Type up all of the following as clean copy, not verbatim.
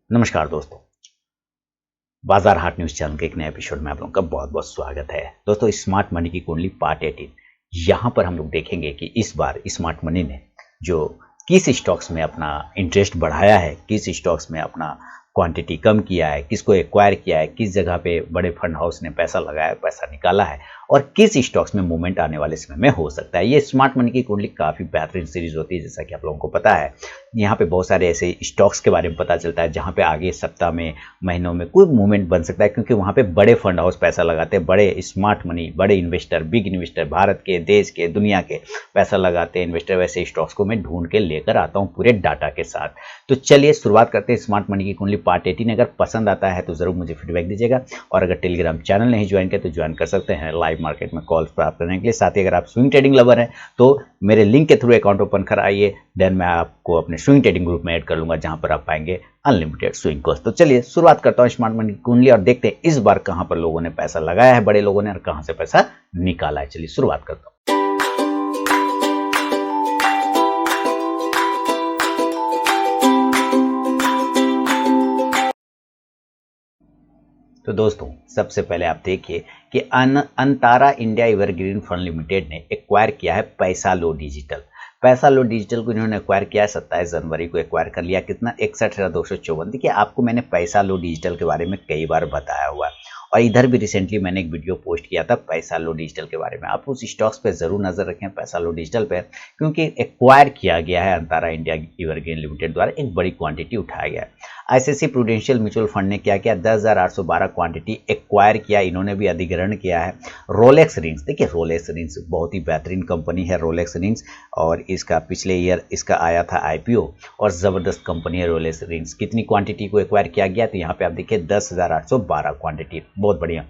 नमस्कार दोस्तों, बाजार हाट न्यूज चैनल के एक नए एपिसोड में आप लोगों का बहुत बहुत स्वागत है। दोस्तों, स्मार्ट मनी की कुंडली पार्ट 18 यहाँ पर हम लोग देखेंगे कि इस बार स्मार्ट मनी ने जो किस स्टॉक्स में अपना इंटरेस्ट बढ़ाया है, किस स्टॉक्स में अपना क्वांटिटी कम किया है, किसको एक्वायर किया है, किस जगह पे बड़े फंड हाउस ने पैसा लगाया, पैसा निकाला है और किस स्टॉक्स में मूवमेंट आने वाले समय में हो सकता है। ये स्मार्ट मनी की कुंडली काफ़ी बेहतरीन सीरीज होती है, जैसा कि आप लोगों को पता है। यहाँ पे बहुत सारे ऐसे स्टॉक्स के बारे में पता चलता है जहाँ पे आगे सप्ताह में, महीनों में कोई मूवमेंट बन सकता है, क्योंकि वहाँ पे बड़े फंड हाउस पैसा लगाते हैं, बड़े स्मार्ट मनी, बड़े इन्वेस्टर, बिग इन्वेस्टर, भारत के, देश के, दुनिया के पैसा लगाते हैं इन्वेस्टर। वैसे स्टॉक्स को मैं ढूंढ के लेकर आता हूँ पूरे डाटा के साथ। तो चलिए शुरुआत करते हैं स्मार्ट मनी की कुंडली पार्ट 18। अगर पसंद आता है तो जरूर मुझे फीडबैक दीजिएगा, और अगर टेलीग्राम चैनल नहीं ज्वाइन किया तो ज्वाइन कर सकते हैं लाइव मार्केट में कॉल्स प्राप्त करने के लिए। साथ ही अगर आप स्विंग ट्रेडिंग लवर हैं तो मेरे लिंक के थ्रू अकाउंट ओपन कराइए, देन मैं आपको अपने स्विंग ट्रेडिंग ग्रुप में ऐड कर लूंगा, जहां पर आप पाएंगे अनलिमिटेड स्विंग कॉस्ट। तो चलिए शुरुआत करता हूं स्मार्ट मनी की कुंडली और देखते हैं इस बार कहां पर लोगों ने पैसा लगाया है, बड़े लोगों ने, और कहां से पैसा निकाला है। चलिए शुरुआत करता हूं। तो दोस्तों, सबसे पहले आप देखिए कि Antara India evergreen fund limited ने एक्वायर किया है पैसा लो डिजिटल। पैसा लो डिजिटल को इन्होंने एक्वायर किया है 27 जनवरी को एक्वायर कर लिया। कितना? 61,254। देखिए, आपको मैंने पैसा लो डिजिटल के बारे में कई बार बताया हुआ है, और इधर भी रिसेंटली मैंने एक वीडियो पोस्ट किया था पैसा लो डिजिटल के बारे में। आप उस स्टॉक्स पे जरूर नजर रखें, पैसा लो डिजिटल पे, क्योंकि एक्वायर किया गया है अंतारा इंडिया एवरग्रीन लिमिटेड द्वारा, एक बड़ी क्वांटिटी उठाया गया है। आईसीआईसीआई प्रूडेंशियल म्यूचुअल फंड ने क्या किया? 10,812 क्वांटिटी एक्वायर किया, इन्होंने भी अधिग्रहण किया है। रोलेक्स रिंग्स, देखिए रोलेक्स रिंग्स बहुत ही बेहतरीन कंपनी है रोलेक्स रिंग्स, और इसका पिछले ईयर इसका आया था आईपीओ, और जबरदस्त कंपनी है रोलेक्स रिंग्स। कितनी क्वांटिटी को एक्वायर किया गया? तो यहाँ पे आप देखिए 10,812 क्वांटिटी, बहुत बढ़िया।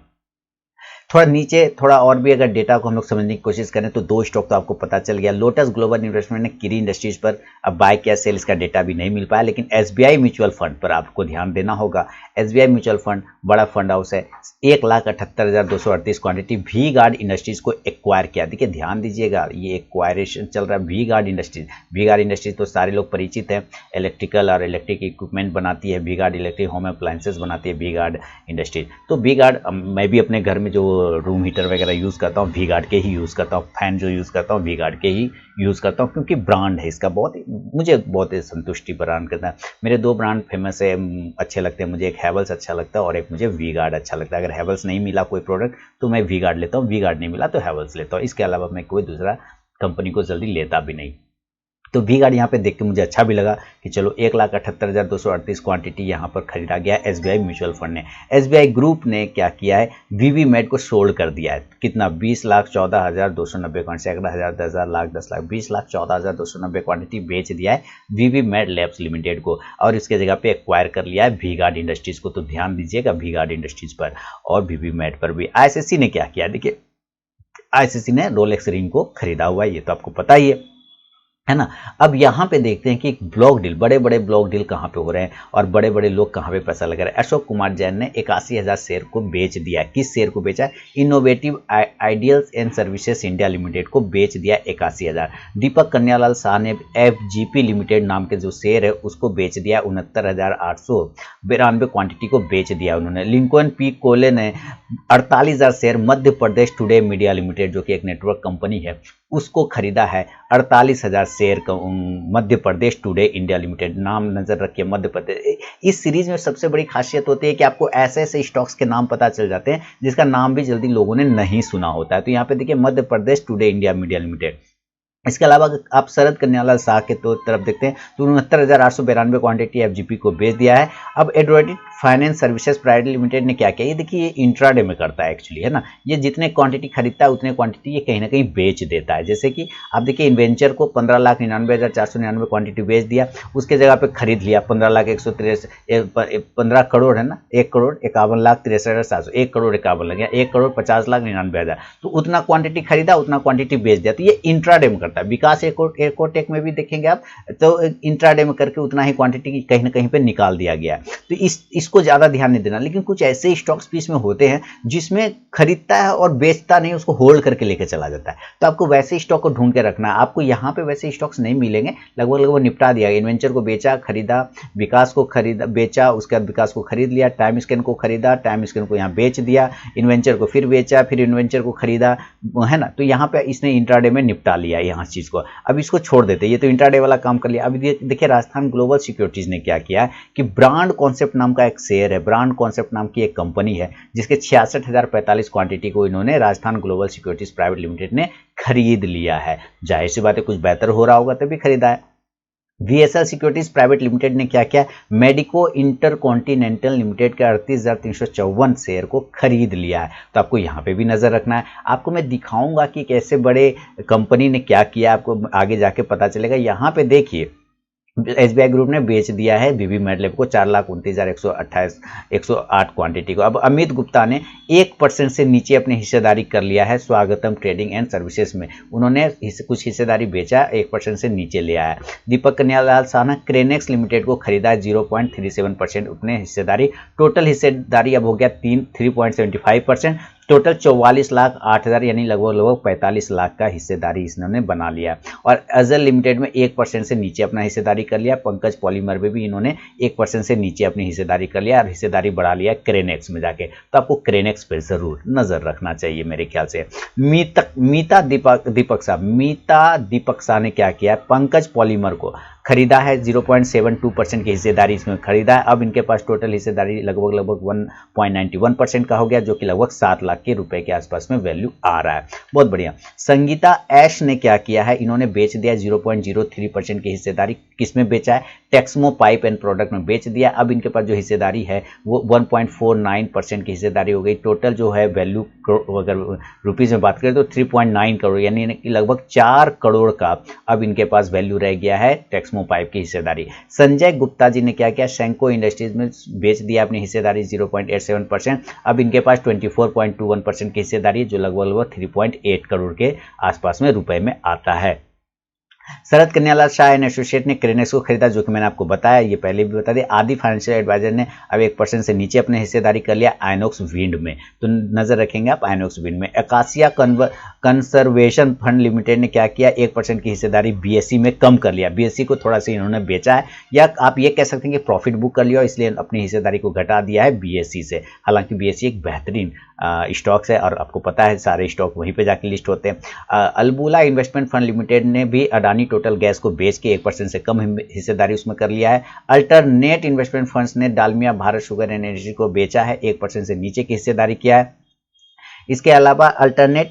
थोड़ा नीचे थोड़ा और भी अगर डेटा को हम लोग समझने की कोशिश करें तो दो स्टॉक तो आपको पता चल गया। लोटस ग्लोबल इन्वेस्टमेंट ने किरी इंडस्ट्रीज पर अब बाय किया, सेल इसका डेटा भी नहीं मिल पाया, लेकिन एसबीआई म्यूचुअल फंड पर आपको ध्यान देना होगा। एसबीआई म्यूचुअल फंड बड़ा फंड हाउस है, 1,78,238 क्वांटिटी वी गार्ड इंडस्ट्रीज को एक्वायर किया। देखिए ध्यान दीजिएगा, ये एक्वायरेशन चल रहा है वी गार्ड इंडस्ट्रीज। वी गार्ड इंडस्ट्रीज तो सारे लोग परिचित हैं, इलेक्ट्रिकल और इलेक्ट्रिक इक्विपमेंट बनाती है V Guard, electric home appliances बनाती है वी गार्ड इंडस्ट्रीज। तो वी गार्ड, मैं भी अपने घर में जो रूम हीटर वगैरह यूज़ करता हूँ वी गार्ड के ही यूज़ करता हूँ, फैन जो यूज़ करता हूँ वी गार्ड के ही यूज़ करता हूँ, क्योंकि ब्रांड है इसका मुझे बहुत ही संतुष्टि प्रदान करता है। मेरे दो ब्रांड फेमस है, अच्छे लगते हैं मुझे, एक हैवल्स अच्छा लगता है और एक मुझे वी गार्ड अच्छा लगता है। अगर हैवल्स नहीं मिला कोई प्रोडक्ट तो मैं वी गार्ड लेता हूँ, वी गार्ड नहीं मिला तो हैवल्स लेता हूँ। इसके अलावा मैं कोई दूसरा कंपनी को जल्दी लेता भी नहीं। तो वी गार्ड यहाँ पे देख के मुझे अच्छा भी लगा कि चलो 1,78,238 क्वांटिटी यहाँ पर खरीदा गया एसबीआई म्यूचुअल फंड ने। एसबीआई ग्रुप ने क्या किया है? वीवी मेड को सोल्ड कर दिया है। कितना? 20,14,290 क्वांटिटी, सैकड़ा हजार, 10,000, लाख, 10 लाख, 20,14,290 क्वांटिटी बेच दिया है वीवी मेड लैब्स लिमिटेड को, और इसके जगह पे एक्वायर कर लिया है वी गार्ड इंडस्ट्रीज को। तो ध्यान दीजिएगा वी गार्ड इंडस्ट्रीज पर और वीवी मेड पर भी। आईसीआईसीआई ने क्या किया? देखिए आईसीआईसीआई ने रोलेक्स रिंग को खरीदा हुआ है, ये तो आपको पता ही है ना। अब यहाँ पे देखते हैं कि ब्लॉक डील, बड़े बड़े ब्लॉक डील कहाँ पे हो रहे हैं और बड़े बड़े लोग कहाँ पे पैसा लगा रहे हैं। अशोक कुमार जैन ने 81,000 शेयर को बेच दिया। किस शेयर को बेचा? Innovative ideals and services India limited को बेच दिया 81,000। दीपक कन्यालाल शाह ने एफजीपी लिमिटेड नाम के जो शेयर है उसको बेच दिया 69,892 क्वांटिटी को बेच दिया उन्होंने। लिंकन पी कोले ने 48,000 share Madhya Pradesh today media limited, जो कि एक नेटवर्क कंपनी है, उसको खरीदा है 48,000 शेयर का Madhya Pradesh today India limited. नाम नजर रखिए, मध्य प्रदेश। इस सीरीज में सबसे बड़ी खासियत होती है कि आपको ऐसे ऐसे स्टॉक्स के नाम पता चल जाते हैं जिसका नाम भी जल्दी लोगों ने नहीं सुना होता है। तो यहाँ पे देखिए Madhya Pradesh today India media limited. इसके अलावा आप शरद कन्यालाल शाह के तरफ देखते हैं तो 69,892 क्वांटिटी एफजीपी को बेच दिया है। अब एडवर्टिट फाइनेंस सर्विसेज प्राइवेट लिमिटेड ने क्या किया? ये देखिए ये इंट्राडे में करता है एक्चुअली, है ना। ये जितने क्वांटिटी खरीदता है उतने क्वांटिटी ये कहीं ना कहीं बेच देता है। जैसे कि आप देखिए इन्वेंचर को 15,99,499 क्वांटिटी बेच दिया, उसके जगह पे खरीद लिया 15 करोड़, है ना, 1,51,63,700, 1 करोड़ 51 लग गया, 1,50,99,000। तो उतना क्वांटिटी खरीदा, उतना क्वांटिटी बेच दिया। तो ये इंट्राडे में करता है। विकास एयरकोटेक में भी देखेंगे आप तो इंट्राडे में करके उतना ही क्वांटिटी कहीं ना कहीं पे निकाल दिया गया है। तो इस इसको ज़्यादा ध्यान नहीं देना। लेकिन कुछ ऐसे स्टॉक्स भी इसमें होते हैं जिसमें खरीदता है और बेचता नहीं, उसको होल्ड करके लेके चला जाता है। तो आपको वैसे स्टॉक को ढूंढ के रखना है। आपको यहाँ पे वैसे स्टॉक्स नहीं मिलेंगे, लगभग लगभग निपटा दिया। इन्वेंचर को बेचा, खरीदा, विकास को खरीदा, बेचा, उसके बाद विकास को खरीद लिया, टाइम स्कैन को खरीदा, टाइम स्कैन को यहाँ बेच दिया, इन्वेंचर को फिर बेचा, फिर इन्वेंचर को खरीदा, है ना। तो यहाँ पे इसने इंट्राडे में निपटा लिया यहाँ चीज़ को। अब इसको छोड़ देते, ये तो इंट्राडे वाला काम कर लिया। अभी देखिए राजस्थान ग्लोबल सिक्योरिटीज ने क्या किया कि ब्रांड कॉन्सेप्ट नाम का एक शेयर है, ब्रांड कॉन्सेप्ट नाम की एक कंपनी है, जिसके 66,045 क्वांटिटी को इन्होंने Rajasthan global securities private Limited ने खरीद लिया है। जाहिर सी बात है कुछ बेहतर हो रहा होगा तभी खरीदा है। VSL सिक्योरिटीज प्राइवेट लिमिटेड ने क्या किया, मेडिको इंटरकॉन्टिनेंटल लिमिटेड के 38,354 शेयर को खरीद लिया है। तो आपको यहाँ पे भी नजर रखना है। आपको मैं दिखाऊंगा कि कैसे बड़े कंपनी ने क्या किया, आपको आगे जाके पता चलेगा। यहाँ पे देखिए SBI ग्रुप ने बेच दिया है बीबी मेडलैब को 4,29,108 क्वांटिटी को। अब अमित गुप्ता ने 1% से नीचे अपनी हिस्सेदारी कर लिया है स्वागतम ट्रेडिंग एंड सर्विसेज में। उन्होंने कुछ हिस्सेदारी बेचा, 1% से नीचे ले आया। दीपक कन्यालाल शाह ने क्रेनेक्स लिमिटेड को खरीदा है 0.37% अपने हिस्सेदारी। टोटल हिस्सेदारी अब हो गया 3.75%। टोटल 44,08,000 यानी लगभग 45 लाख का हिस्सेदारी इन्होंने बना लिया। और अजल लिमिटेड में 1% से नीचे अपना हिस्सेदारी कर लिया। पंकज पॉलीमर में भी इन्होंने 1% से नीचे अपनी हिस्सेदारी कर लिया और हिस्सेदारी बढ़ा लिया क्रेनेक्स में जाके। तो आपको क्रेनेक्स पर जरूर नजर रखना चाहिए मेरे ख्याल से। मीता दीपक शाह ने क्या किया, पंकज पॉलीमर को खरीदा है, 0.72% की हिस्सेदारी इसमें खरीदा है। अब इनके पास टोटल हिस्सेदारी लगभग 1.91% का हो गया, जो कि लगभग 7 लाख के रुपए के आसपास में वैल्यू आ रहा है। बहुत बढ़िया। संगीता ऐश ने क्या किया है, इन्होंने बेच दिया 0.03% की हिस्सेदारी। किसमें बेचा है, टेक्समो पाइप एंड प्रोडक्ट में बेच दिया। अब इनके पास जो हिस्सेदारी है वो 1.49% की हिस्सेदारी हो गई। टोटल जो है वैल्यू अगर रुपीज में बात करें तो 3.9 करोड़ यानी लगभग 4 करोड़ का अब इनके पास वैल्यू रह गया है टेक्समो पाइप की हिस्सेदारी। संजय गुप्ता जी ने क्या किया, शैंको इंडस्ट्रीज में बेच दिया अपनी हिस्सेदारी 0.87%। अब इनके पास 24.21% की हिस्सेदारी है, जो लगभग 3.8 करोड़ के आसपास में रुपए में आता है। शरद कन्यालाल शाह एंड एसोसिएट ने क्रेनेक्स को खरीदा, जो कि मैंने आपको बताया, ये पहले भी बता दिया। आदि फाइनेंशियल एडवाइजर ने अब 1% से नीचे अपने हिस्सेदारी कर लिया आइनॉक्स विंड में। तो नजर रखेंगे आप आइनॉक्स विंड में। अकासिया कंजर्वेशन फंड लिमिटेड ने क्या किया, 1% की हिस्सेदारी BSE में कम कर लिया। BSE को थोड़ा सा इन्होंने बेचा है, या आप ये कह सकते हैं कि प्रॉफिट बुक कर लिया, इसलिए अपनी हिस्सेदारी को घटा दिया है BSE से। हालांकि BSE एक बेहतरीन स्टॉक्स है और आपको पता है सारे स्टॉक वहीं पे जाके लिस्ट होते हैं। अल्बुला इन्वेस्टमेंट फंड लिमिटेड ने भी अडानी टोटल गैस को बेच के 1% से कम हिस्सेदारी उसमें कर लिया है। अल्टरनेट इन्वेस्टमेंट फंड्स ने डालमिया भारत शुगर एनर्जी को बेचा है, 1% से नीचे की हिस्सेदारी किया है। इसके अलावा अल्टरनेट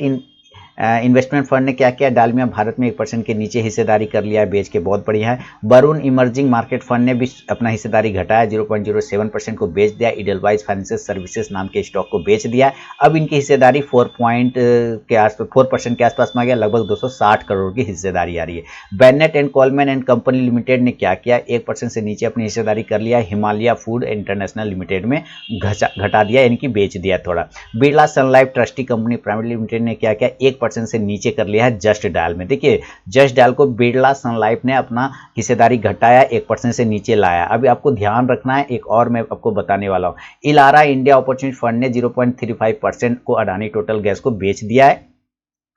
इन्वेस्टमेंट फंड ने क्या किया, डालमिया भारत में 1% के नीचे हिस्सेदारी कर लिया है बेच के, बहुत बढ़िया है। वरुण इमर्जिंग मार्केट फंड ने भी अपना हिस्सेदारी घटाया, 0.07% को बेच दिया। इडलवाइज फाइनेंशियल सर्विसेज नाम के स्टॉक को बेच दिया। अब इनकी हिस्सेदारी 4% के आसपास में आ गया, लगभग 260 करोड़ की हिस्सेदारी आ रही है। Bennett and Colman and company limited ने क्या किया, 1% से नीचे अपनी हिस्सेदारी कर लिया। हिमालय फूड इंटरनेशनल लिमिटेड में घटा दिया, यानी कि बेच दिया थोड़ा। Birla Sun Life Trustee Company Private Limited ने क्या किया, 1% से नीचे कर लिया है जस्ट डायल में। देखिए जस्ट डायल को बिरला सन लाइफ ने अपना हिस्सेदारी घटाया, 1% से नीचे लाया। अभी आपको ध्यान रखना है, एक और मैं आपको बताने वाला हूं। इलारा इंडिया अपॉर्चुनिटी फंड ने 0.35% को अडानी टोटल गैस को बेच दिया है।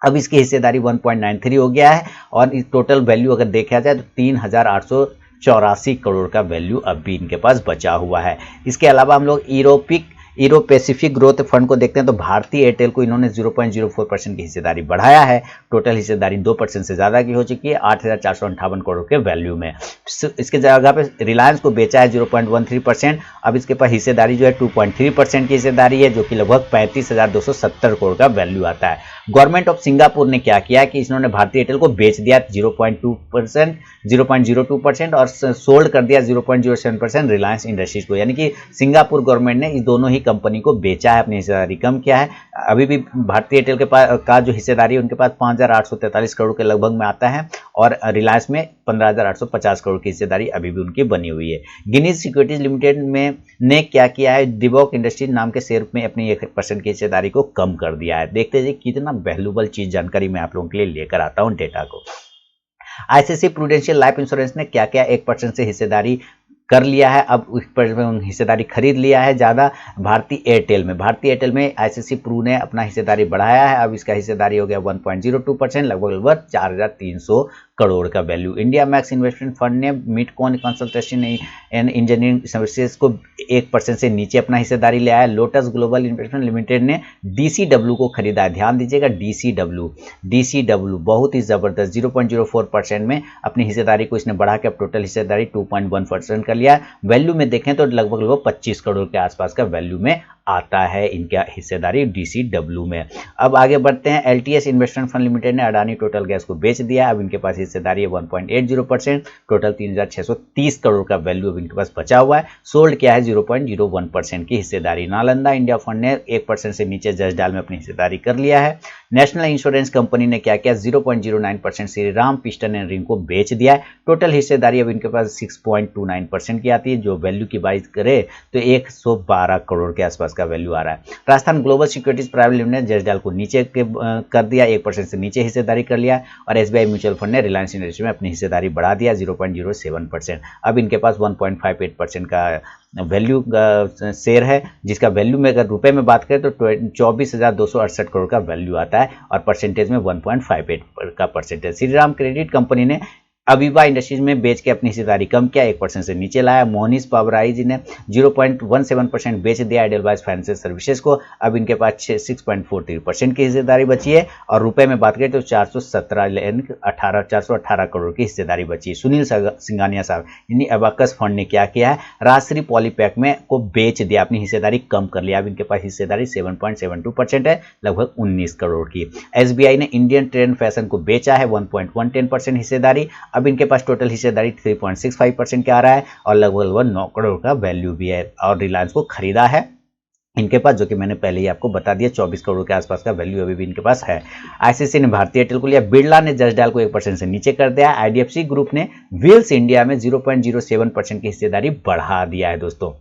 अब इसकी हिस्सेदारी 1.93 हो गया है और इस टोटल वैल्यू अगर देखा जाए तो 3,884 करोड़ का वैल्यू अब भी इनके पास बचा हुआ है। इसके अलावा हम लोग यूरो पैसिफिक ग्रोथ फंड को देखते हैं तो भारतीय एयरटेल को इन्होंने 0.04% की हिस्सेदारी बढ़ाया है। टोटल हिस्सेदारी 2% से ज्यादा की हो चुकी है, 8,458 करोड़ के वैल्यू में। इसके जगह पे रिलायंस को बेचा है 0.13%। अब इसके पास हिस्सेदारी जो है 2.3% की हिस्सेदारी है, जो कि लगभग 35,270 करोड़ का वैल्यू आता है। गवर्नमेंट ऑफ सिंगापुर ने क्या किया कि इन्होंने भारतीय एयरटेल को बेच दिया 0.02% और सोल्ड कर दिया 0.07% रिलायंस इंडस्ट्रीज को, यानी कि सिंगापुर गवर्नमेंट ने इस दोनों ही कंपनी को बेचा है, अपनी हिस्सेदारी कम किया है। अभी भी भारतीय एयरटेल के पास का जो हिस्सेदारी है उनके पास 5,843 करोड़ के लगभग में आता है और रिलायंस में 15,850 करोड़ की हिस्सेदारी अभी भी उनकी बनी हुई है। गिनीज सिक्योरिटीज लिमिटेड में ने क्या किया है, डिबॉक इंडस्ट्रीज नाम के शेयर में अपनी 1% की हिस्सेदारी को कम कर दिया है। देखते हैं कितना वैल्यूएबल चीज जानकारी मैं आप लोगों के लिए लेकर आता हूं डेटा को। आईसीआईसीआई प्रूडेंशियल लाइफ इंश्योरेंस ने क्या किया, 1% से हिस्सेदारी कर लिया है, अब उस पर हिस्सेदारी खरीद लिया है ज़्यादा भारतीय एयरटेल में। भारतीय एयरटेल में आईसीसी प्रू ने अपना हिस्सेदारी बढ़ाया है, अब इसका हिस्सेदारी हो गया 1.02%, लगभग 4,300 करोड़ का value. India max investment fund ने मिडकॉन कंसल्टेशन एंड इंजीनियरिंग सर्विसेज को 1% से नीचे अपना हिस्सेदारी ले आया। लोटस ग्लोबल इन्वेस्टमेंट लिमिटेड ने डीसीडब्ल्यू को खरीदा है। ध्यान दीजिएगा, डीसीडब्ल्यू बहुत ही जबरदस्त 0.04% में अपनी हिस्सेदारी को इसने बढ़ा के अब टोटल हिस्सेदारी 2.1% कर लिया। वैल्यू में देखें तो लगभग 25 करोड़ के आसपास का वैल्यू में आता है इनका हिस्सेदारी डीसीडब्ल्यू में। अब आगे बढ़ते हैं। एलटीएस इन्वेस्टमेंट फंड लिमिटेड ने अडानी टोटल गैस को बेच दिया है, अब इनके पास हिस्सेदारी है 1.80%, टोटल 3,630 करोड़ का वैल्यू अब इनके पास बचा हुआ है। सोल्ड किया है 0.01% की हिस्सेदारी। नालंदा इंडिया फंड ने 1% से नीचे जसडाल में अपनी हिस्सेदारी कर लिया है। नेशनल इंश्योरेंस कंपनी ने क्या किया, 0.09% Shri Ram piston and ring को बेच दिया है। टोटल हिस्सेदारी अब इनके पास 6.29% की आती है, जो वैल्यू की बात करे तो 112 करोड़ के आसपास का वैल्यू आ रहा है। Rajasthan global securities private Limited ने जसडाल को नीचे कर दिया, 1% से नीचे हिस्सेदारी कर लिया। और एसबीआई म्यूचुअल फंड ने रिलायंस इंडस्ट्री में अपनी हिस्सेदारी बढ़ा दिया 0.07%। अब इनके पास 1.58% का वैल्यू शेयर है, जिसका वैल्यू में अगर रुपए में बात करें तो 24,268 करोड़ का वैल्यू आता है और परसेंटेज में 1.58 का परसेंटेज। श्रीराम क्रेडिट कंपनी ने अविवा इंडस्ट्रीज में बेच के अपनी हिस्सेदारी कम किया, 1% से नीचे लाया। मोहनीश पावराई ने 0.17% बेच दिया एडलवाइस फाइनेंशियल सर्विसेज को, अब इनके पास 6.43% की हिस्सेदारी बची है और रुपए में बात करें तो 418 करोड़ की हिस्सेदारी बची है। सुनील सिंघानिया साहब यानी अबाकस फंड ने क्या किया है, राजश्री पॉलीपैक में को बेच दिया, अपनी हिस्सेदारी कम कर लिया, अब इनके पास हिस्सेदारी 7.72% है, लगभग 19 करोड़ की। एसबीआई ने इंडियन ट्रेंड फैशन को बेचा है 1.110% हिस्सेदारी, अब इनके पास टोटल हिस्सेदारी 3.65% का आ रहा है और लगभग 9 करोड़ का वैल्यू भी है। और रिलायंस को खरीदा है इनके पास, जो कि मैंने पहले ही आपको बता दिया, 24 करोड़ के आसपास का वैल्यू अभी भी इनके पास है। आईसीसी ने भारतीय एयरटेल को लिया, बिरला ने जसडाल को 1% से नीचे कर दिया। आईडीएफसी ग्रुप ने व्हील्स इंडिया में 0.07% की हिस्सेदारी बढ़ा दिया है दोस्तों।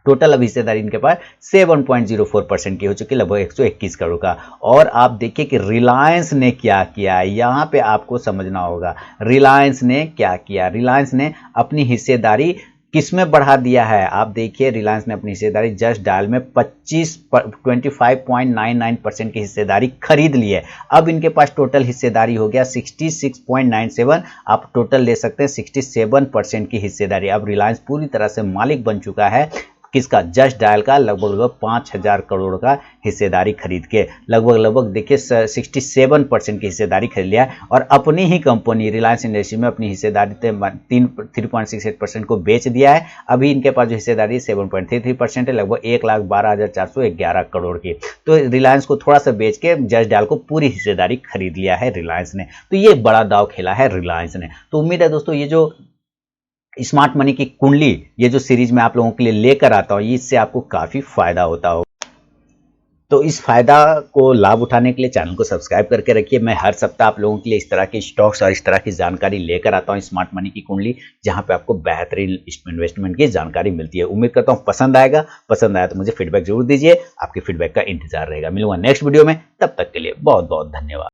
टोटल अब हिस्सेदारी इनके पास 7.04% की हो चुकी है, लगभग 121 करोड़ का। और आप देखिए कि रिलायंस ने क्या किया है, यहाँ पे आपको समझना होगा रिलायंस ने क्या किया। रिलायंस ने अपनी हिस्सेदारी किसमें बढ़ा दिया है, आप देखिए रिलायंस ने अपनी हिस्सेदारी जसडाल में 25.99% की हिस्सेदारी खरीद ली है। अब इनके पास टोटल हिस्सेदारी हो गया 66.97, आप टोटल ले सकते हैं 67% की हिस्सेदारी। अब रिलायंस पूरी तरह से मालिक बन चुका है किसका, जसडाल का, लगभग 5,000 करोड़ का हिस्सेदारी खरीद के लगभग देखिए 67% की हिस्सेदारी खरीद लिया और अपनी ही कंपनी रिलायंस इंडस्ट्री में अपनी हिस्सेदारी 3.68% को बेच दिया है। अभी इनके पास जो हिस्सेदारी 7.33% है, लगभग 1,12,411 करोड़ की। तो रिलायंस को थोड़ा सा बेच के जसडाल को पूरी हिस्सेदारी खरीद लिया है रिलायंस ने। तो ये बड़ा दाव खेला है रिलायंस ने। तो उम्मीद है दोस्तों ये जो स्मार्ट मनी की कुंडली, ये जो सीरीज मैं आप लोगों के लिए लेकर आता हूं, इससे आपको काफी फायदा होता हो। तो इस फायदा को लाभ उठाने के लिए चैनल को सब्सक्राइब करके रखिए। मैं हर सप्ताह आप लोगों के लिए इस तरह के स्टॉक्स और इस तरह की जानकारी लेकर आता हूं, स्मार्ट मनी की कुंडली, जहां पे आपको बेहतरीन इन्वेस्टमेंट की जानकारी मिलती है। उम्मीद करता हूं पसंद आएगा, पसंद आया तो मुझे फीडबैक जरूर दीजिए, आपके फीडबैक का इंतजार रहेगा। मिलूंगा नेक्स्ट वीडियो में, तब तक के लिए बहुत बहुत धन्यवाद।